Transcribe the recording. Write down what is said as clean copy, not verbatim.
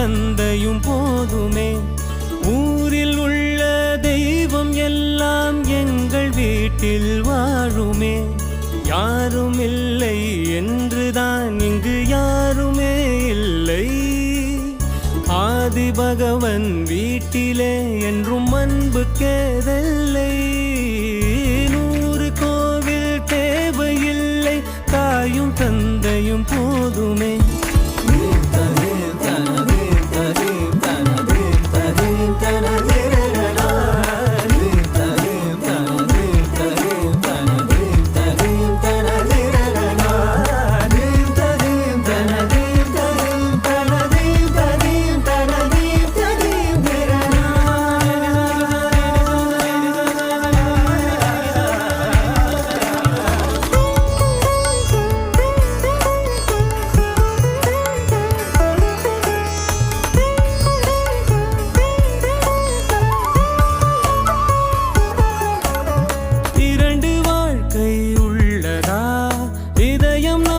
தந்தையும் போதுமே. ஊரில் உள்ள தெய்வம் எல்லாம் எங்கள் வீட்டில் வாழுமே. யாரும் இல்லை என்றுதான் இங்கு யாருமே இல்லை. ஆதி பகவன் வீட்டிலே என்றும் அன்பு கேதல்லை. 100 கோவில் தேவையில்லை, தாயும் தந்தையும் போதுமே.